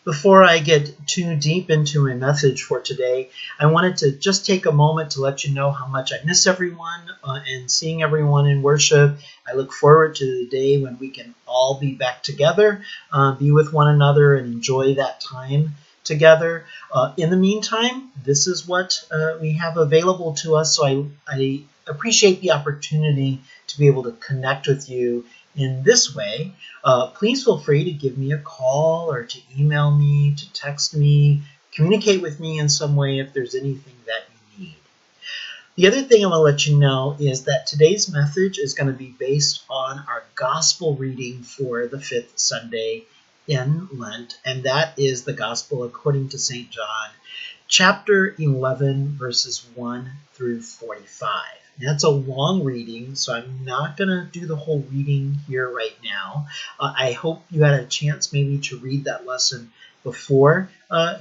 Before I get too deep into my message for today, I wanted to just take a moment to let you know how much I miss everyone and seeing everyone in worship. I look forward to the day when we can all be back together, be with one another, and enjoy that time together. In the meantime, this is what we have available to us, so I appreciate the opportunity to be able to connect with you in this way. Please feel free to give me a call or to email me, to text me, communicate with me in some way if there's anything that you need. The other thing I want to let you know is that today's message is going to be based on our gospel reading for the fifth Sunday in Lent, and that is the gospel according to St. John, chapter 11, verses 1 through 45. That's a long reading, so I'm not going to do the whole reading here right now. I hope you had a chance maybe to read that lesson before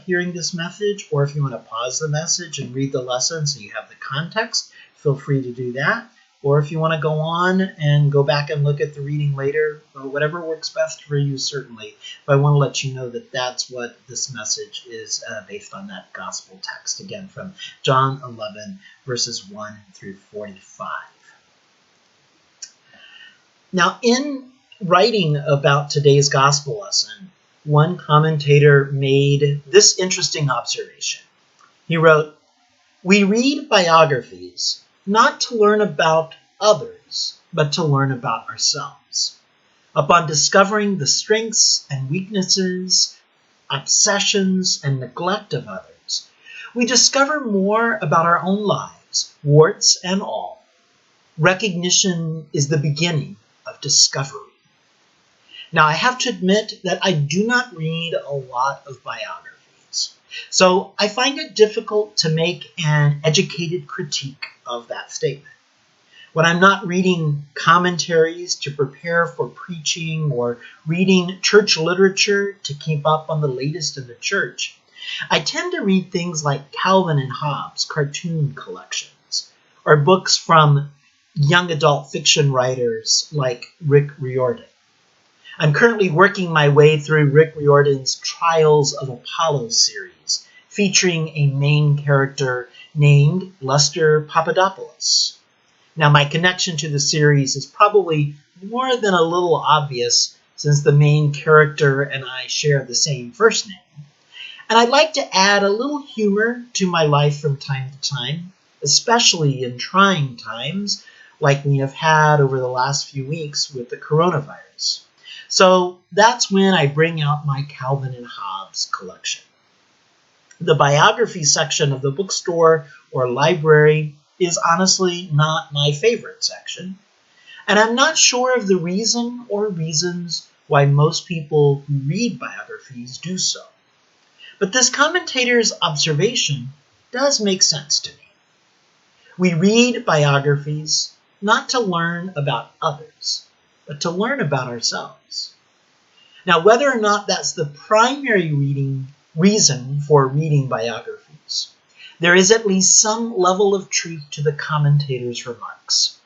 hearing this message, or if you want to pause the message and read the lesson so you have the context, feel free to do that. Or if you want to go on and go back and look at the reading later, or whatever works best for you, certainly. But I want to let you know that that's what this message is based on, that gospel text, again, from John 11, verses 1 through 45. Now, in writing about today's gospel lesson, one commentator made this interesting observation. He wrote, "We read biographies not to learn about others, but to learn about ourselves. Upon discovering the strengths and weaknesses, obsessions and neglect of others, we discover more about our own lives, warts and all. Recognition is the beginning of discovery." Now, I have to admit that I do not read a lot of biographies, so I find it difficult to make an educated critique of that statement. When I'm not reading commentaries to prepare for preaching or reading church literature to keep up on the latest in the church, I tend to read things like Calvin and Hobbes cartoon collections, or books from young adult fiction writers like Rick Riordan. I'm currently working my way through Rick Riordan's Trials of Apollo series, featuring a main character named Lester Papadopoulos. Now, my connection to the series is probably more than a little obvious, since the main character and I share the same first name. And I'd like to add a little humor to my life from time to time, especially in trying times like we have had over the last few weeks with the coronavirus. So that's when I bring out my Calvin and Hobbes collection. The biography section of the bookstore or library is honestly not my favorite section, and I'm not sure of the reason or reasons why most people who read biographies do so. But this commentator's observation does make sense to me. We read biographies not to learn about others, but to learn about ourselves. Now, whether or not that's the primary reason for reading biographies, there is at least some level of truth to the commentator's remarks.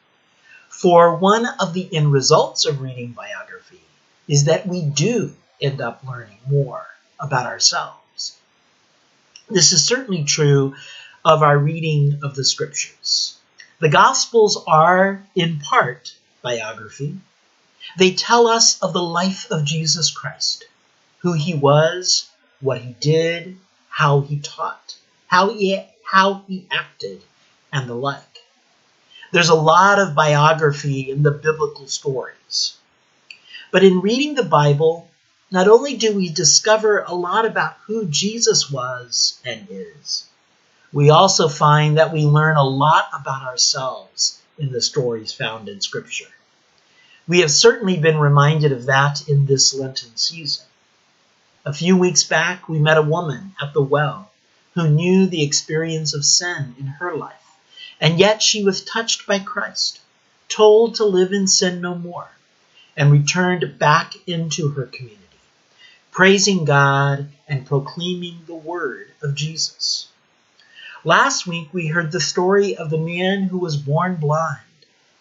For one of the end results of reading biography is that we do end up learning more about ourselves. This is certainly true of our reading of the scriptures. The Gospels are, in part, biography. They tell us of the life of Jesus Christ, who he was, what he did, how he taught, how he acted, and the like. There's a lot of biography in the biblical stories. But in reading the Bible, not only do we discover a lot about who Jesus was and is, we also find that we learn a lot about ourselves in the stories found in Scripture. We have certainly been reminded of that in this Lenten season. A few weeks back, we met a woman at the well who knew the experience of sin in her life, and yet she was touched by Christ, told to live in sin no more, and returned back into her community, praising God and proclaiming the word of Jesus. Last week, we heard the story of the man who was born blind,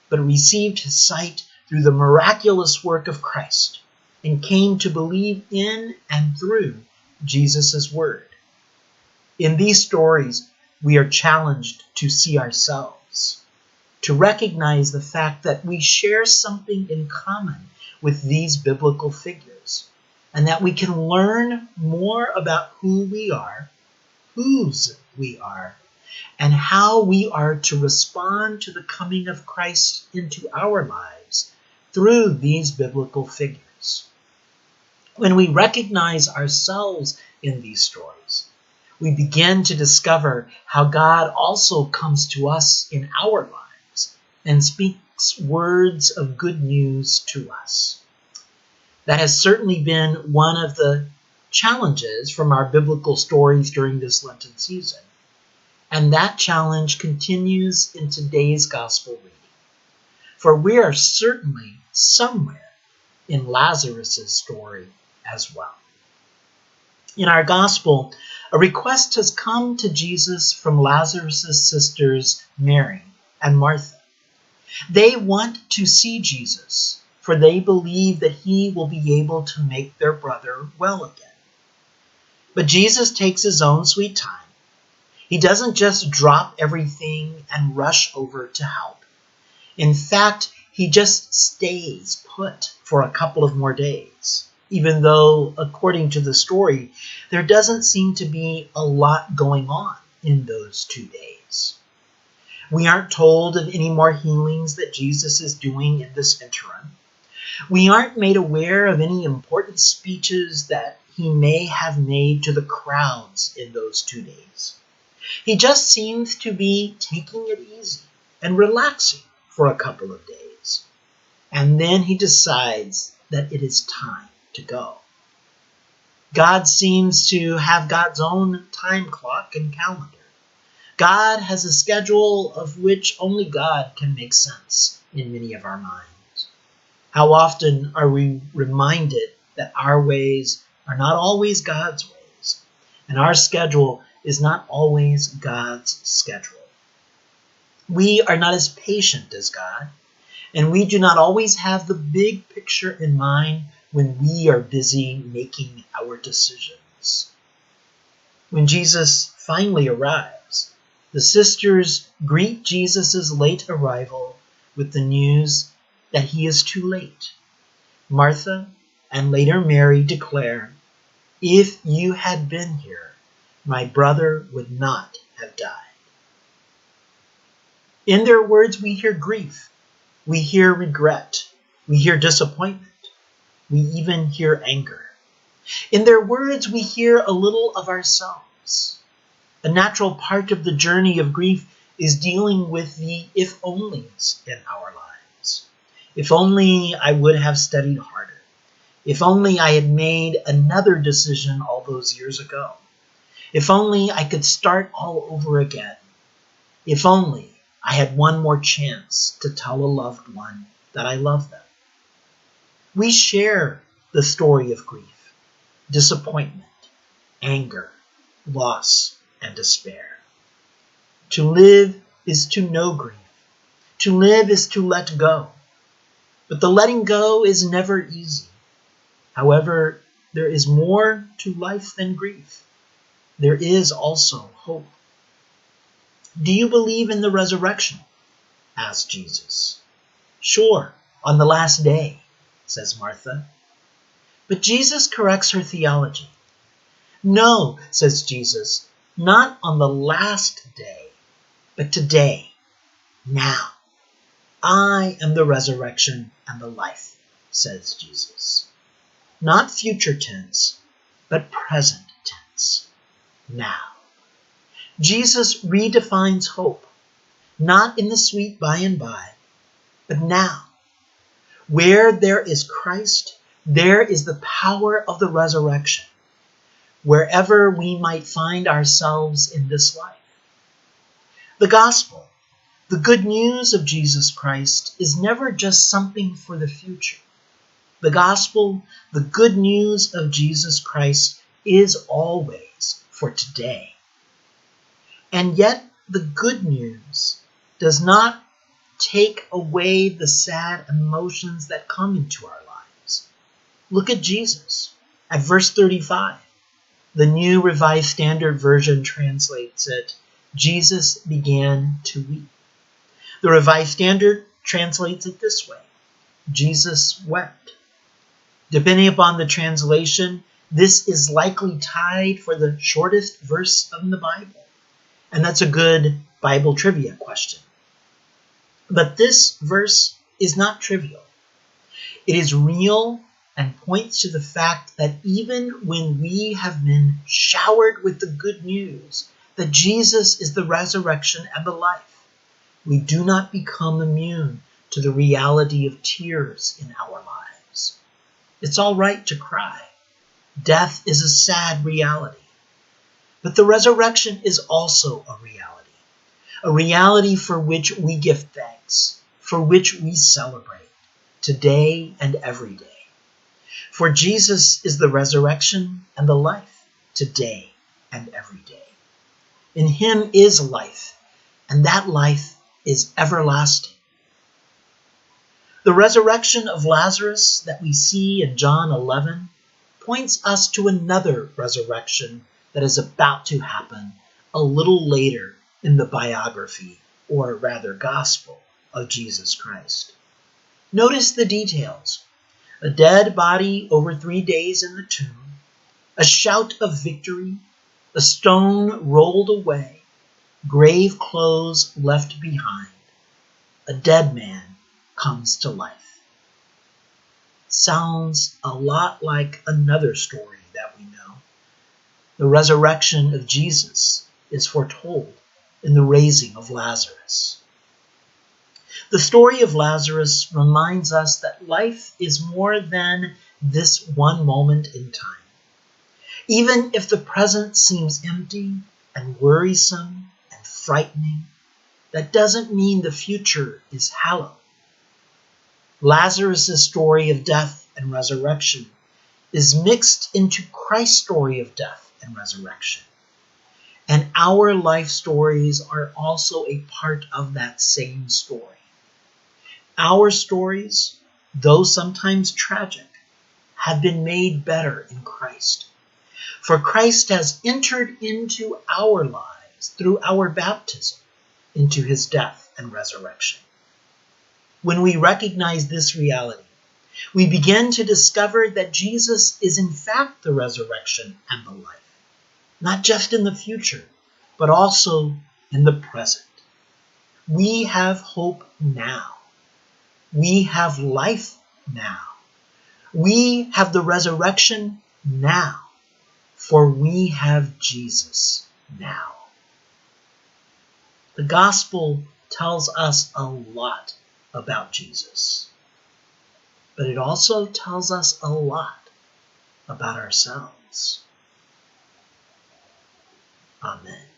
but received his sight through the miraculous work of Christ, and came to believe in and through Jesus' word. In these stories, we are challenged to see ourselves, to recognize the fact that we share something in common with these biblical figures, and that we can learn more about who we are, whose we are, and how we are to respond to the coming of Christ into our lives through these biblical figures. When we recognize ourselves in these stories, we begin to discover how God also comes to us in our lives and speaks words of good news to us. That has certainly been one of the challenges from our biblical stories during this Lenten season. And that challenge continues in today's gospel reading. For we are certainly somewhere in Lazarus' story as well. In our gospel, a request has come to Jesus from Lazarus' sisters, Mary and Martha. They want to see Jesus, for they believe that he will be able to make their brother well again. But Jesus takes his own sweet time. He doesn't just drop everything and rush over to help. In fact, he just stays put for a couple of more days, even though, according to the story, there doesn't seem to be a lot going on in those 2 days. We aren't told of any more healings that Jesus is doing in this interim. We aren't made aware of any important speeches that he may have made to the crowds in those 2 days. He just seems to be taking it easy and relaxing for a couple of days. And then he decides that it is time to go. God seems to have God's own time clock and calendar. God has a schedule of which only God can make sense in many of our minds. How often are we reminded that our ways are not always God's ways, and our schedule is not always God's schedule. We are not as patient as God, and we do not always have the big picture in mind when we are busy making our decisions. When Jesus finally arrives, the sisters greet Jesus' late arrival with the news that he is too late. Martha and later Mary declare, "If you had been here, my brother would not have died." In their words, we hear grief, we hear regret, we hear disappointment, we even hear anger. In their words, we hear a little of ourselves. A natural part of the journey of grief is dealing with the if-onlys in our lives. If only I would have studied harder. If only I had made another decision all those years ago. If only I could start all over again. If only I had one more chance to tell a loved one that I love them. We share the story of grief, disappointment, anger, loss, and despair. To live is to know grief. To live is to let go. But the letting go is never easy. However, there is more to life than grief. There is also hope. "Do you believe in the resurrection?" asked Jesus. "Sure, on the last day," says Martha. But Jesus corrects her theology. "No," says Jesus, "not on the last day, but today, now. I am the resurrection and the life," says Jesus. Not future tense, but present tense. Now. Jesus redefines hope, not in the sweet by and by, but now. Where there is Christ, there is the power of the resurrection, wherever we might find ourselves in this life. The gospel, the good news of Jesus Christ, is never just something for the future. The gospel, the good news of Jesus Christ, is always for today. And yet, the good news does not take away the sad emotions that come into our lives. Look at Jesus at verse 35. The New Revised Standard Version translates it, Jesus began to weep. The Revised Standard translates it this way, Jesus wept. Depending upon the translation, this is likely tied for the shortest verse in the Bible. And that's a good Bible trivia question. But this verse is not trivial. It is real and points to the fact that even when we have been showered with the good news that Jesus is the resurrection and the life, we do not become immune to the reality of tears in our lives. It's all right to cry. Death is a sad reality. But the resurrection is also a reality for which we give thanks, for which we celebrate, today and every day. For Jesus is the resurrection and the life, today and every day. In him is life, and that life is everlasting. The resurrection of Lazarus that we see in John 11 points us to another resurrection that is about to happen a little later in the biography, or rather gospel, of Jesus Christ. Notice the details. A dead body over 3 days in the tomb, a shout of victory, a stone rolled away, grave clothes left behind. A dead man comes to life. Sounds a lot like another story that we know. The resurrection of Jesus is foretold in the raising of Lazarus. The story of Lazarus reminds us that life is more than this one moment in time. Even if the present seems empty and worrisome and frightening, that doesn't mean the future is hollow. Lazarus' story of death and resurrection is mixed into Christ's story of death and resurrection. And our life stories are also a part of that same story. Our stories, though sometimes tragic, have been made better in Christ. For Christ has entered into our lives through our baptism into his death and resurrection. When we recognize this reality, we begin to discover that Jesus is in fact the resurrection and the life, not just in the future, but also in the present. We have hope now. We have life now. We have the resurrection now, for we have Jesus now. The gospel tells us a lot about Jesus, but it also tells us a lot about ourselves. Amen.